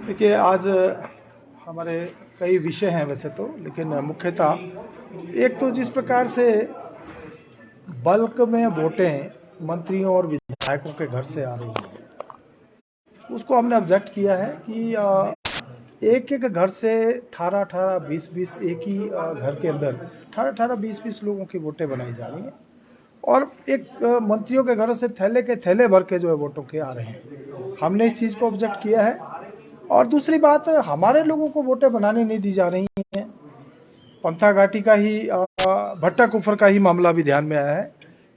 देखिए, आज हमारे कई विषय हैं वैसे तो, लेकिन मुख्यतः एक तो जिस प्रकार से बल्क में वोटें मंत्रियों और विधायकों के घर से आ रही हैं, उसको हमने ऑब्जेक्ट किया है कि एक एक घर से 18-18, 20-20 एक ही घर के अंदर 18-18, 20-20 लोगों की वोटें बनाई जा रही हैं और एक मंत्रियों के घरों से थैले के थैले भर के जो है वोटों के आ रहे हैं। हमने इस चीज़ को ऑब्जेक्ट किया है। और दूसरी बात, हमारे लोगों को वोटें बनाने नहीं दी जा रही हैं। पंथा घाटी का ही भट्टा कुफर का ही मामला भी ध्यान में आया है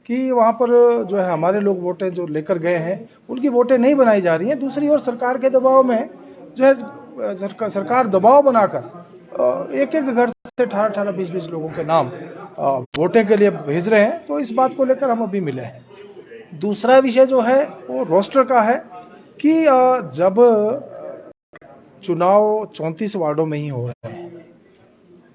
कि वहाँ पर जो है हमारे लोग वोटें जो लेकर गए हैं उनकी वोटें नहीं बनाई जा रही हैं। दूसरी ओर सरकार के दबाव में जो है सरकार दबाव बनाकर एक एक घर से 18-18, 20-20 लोगों के नाम वोटें के लिए भेज रहे हैं। तो इस बात को लेकर हम अभी मिले हैं। दूसरा विषय जो है वो रोस्टर का है कि जब चुनाव 34 वार्डों में ही हो रहे हैं,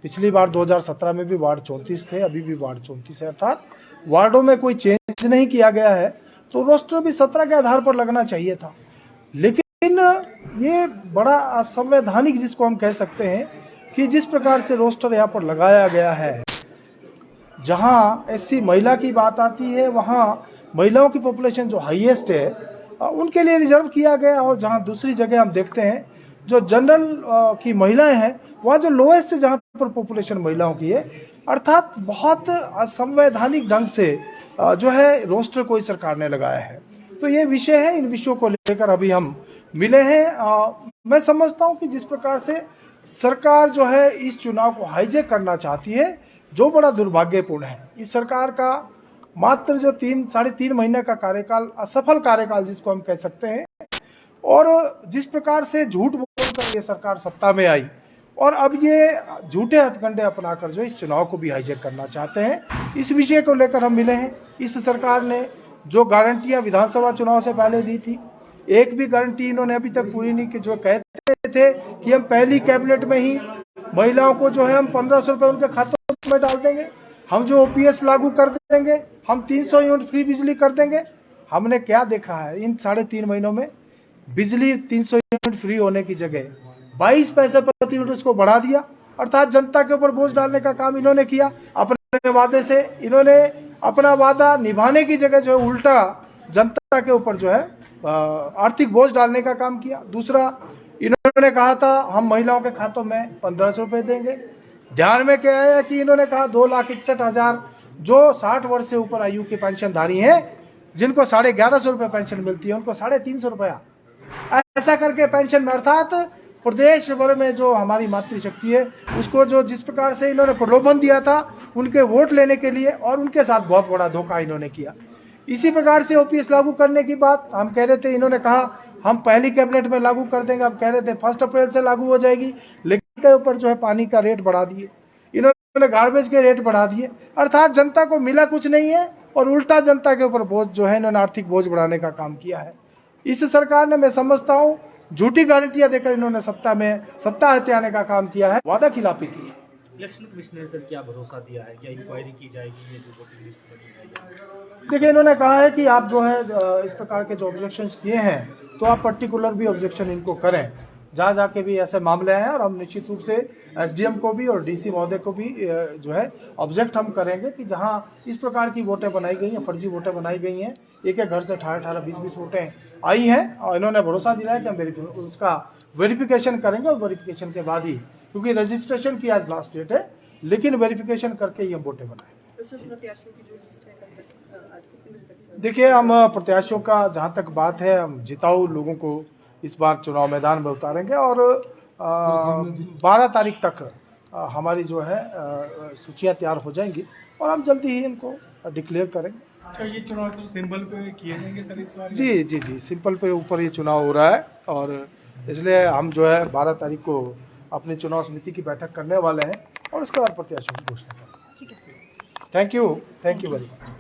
पिछली बार 2017 में भी वार्ड 34 थे, अभी भी वार्ड 34 है, अर्थात वार्डों में कोई चेंज नहीं किया गया है, तो रोस्टर भी 17 के आधार पर लगना चाहिए था। लेकिन ये बड़ा असंवैधानिक जिसको हम कह सकते हैं कि जिस प्रकार से रोस्टर यहाँ पर लगाया गया है, जहाँ एससी महिला की बात आती है वहाँ महिलाओं की पॉपुलेशन जो हाईएस्ट है उनके लिए रिजर्व किया गया, और जहाँ दूसरी जगह हम देखते हैं जो जनरल की महिलाएं हैं वहाँ जो लोएस्ट जहाँ पर पॉपुलेशन महिलाओं की है, अर्थात बहुत असंवैधानिक ढंग से जो है रोस्टर कोई सरकार ने लगाया है। तो ये विषय है, इन विषयों को लेकर अभी हम मिले हैं। मैं समझता हूँ कि जिस प्रकार से सरकार जो है इस चुनाव को हाईजैक करना चाहती है, जो बड़ा दुर्भाग्यपूर्ण है। इस सरकार का मात्र जो 3-3.5 महीने का कार्यकाल, असफल कार्यकाल जिसको हम कह सकते हैं, और जिस प्रकार से झूठ बोलकर ये सरकार सत्ता में आई और अब ये झूठे हथकंडे अपनाकर जो इस चुनाव को भी हाईजैक करना चाहते हैं, इस विषय को लेकर हम मिले हैं। इस सरकार ने जो गारंटियां विधानसभा चुनाव से पहले दी थी, एक भी गारंटी इन्होंने अभी तक पूरी नहीं की। जो कहते थे कि हम पहली कैबिनेट में ही महिलाओं को जो है हम 1500 रुपये उनके खातों में डाल देंगे, हम जो ओपीएस लागू कर देंगे, हम 300 यूनिट फ्री बिजली कर देंगे। हमने क्या देखा है इन 3.5 महीनों में? बिजली 300 यूनिट फ्री होने की जगह 22 पैसे प्रति यूनिट उसको बढ़ा दिया, अर्थात जनता के ऊपर बोझ डालने का काम इन्होंने किया। अपने वादे से इन्होंने अपना वादा निभाने की जगह जो है उल्टा जनता के ऊपर जो है आर्थिक बोझ डालने का काम किया। दूसरा, इन्होंने कहा था हम महिलाओं के खातों में 1500 रुपये देंगे। ध्यान में क्या आया कि इन्होंने कहा 2,61,000 जो 60 वर्ष से ऊपर आयु के पेंशनधारी हैं, जिनको 1150 रुपये पेंशन मिलती है, उनको 350 रुपया ऐसा करके पेंशन में, अर्थात प्रदेश भर में जो हमारी मातृशक्ति है उसको जो जिस प्रकार से इन्होंने प्रलोभन दिया था उनके वोट लेने के लिए, और उनके साथ बहुत बड़ा धोखा इन्होंने किया। इसी प्रकार से ओपीएस लागू करने की बात हम कह रहे थे, इन्होंने कहा हम पहली कैबिनेट में लागू कर देंगे, हम कह रहे थे 1 अप्रैल से लागू हो जाएगी, लेकिन के ऊपर जो है पानी का रेट बढ़ा दिए, इन्होंने गार्बेज के रेट बढ़ा दिए, अर्थात जनता को मिला कुछ नहीं है और उल्टा जनता के ऊपर बोझ जो है इन्होंने आर्थिक बोझ बढ़ाने का काम किया है। इस सरकार ने, मैं समझता हूँ, झूठी गारंटियां देकर इन्होंने सत्ता हथियाने का काम किया है, वादा खिलाफी की है। इलेक्शन कमिश्नर सर क्या भरोसा दिया है, क्या इंक्वायरी की जाएगी, ये जो वोटिंग लिस्ट बनी है? देखिए, इन्होंने कहा है कि आप जो है इस प्रकार के जो ऑब्जेक्शन किए हैं तो आप पर्टिकुलर भी ऑब्जेक्शन इनको करें, जहाँ जाके भी ऐसे मामले हैं, और हम निश्चित रूप से एसडीएम को भी और डीसी महोदय को भी जो है ऑब्जेक्ट हम करेंगे कि जहाँ इस प्रकार की वोटें बनाई गई हैं, फर्जी वोटें बनाई गई हैं, एक एक घर से 18-18, 20-20 वोटें आई हैं, और इन्होंने भरोसा दिलाया कि हम उसका वेरिफिकेशन करेंगे, और वेरिफिकेशन के बाद ही, क्योंकि रजिस्ट्रेशन की आज लास्ट डेट है, लेकिन वेरिफिकेशन करके ही हम वोटें बनाएंगे। देखिए, हम प्रत्याशियों का जहाँ तक बात है, हम जिताऊ लोगों को इस बार चुनाव मैदान में उतारेंगे, और 12 तारीख तक हमारी जो है सूचियाँ तैयार हो जाएंगी और हम जल्दी ही इनको डिक्लेयर करेंगे। अच्छा, ये चुनाव तो सिंबल पे किए जाएंगे सर इस बार? जी, सिंपल पे ऊपर ये चुनाव हो रहा है, और इसलिए हम जो है 12 तारीख को अपनी चुनाव समिति की बैठक करने वाले हैं और उसके बाद प्रत्याशियों की घोषणा करेंगे। Thank you very much.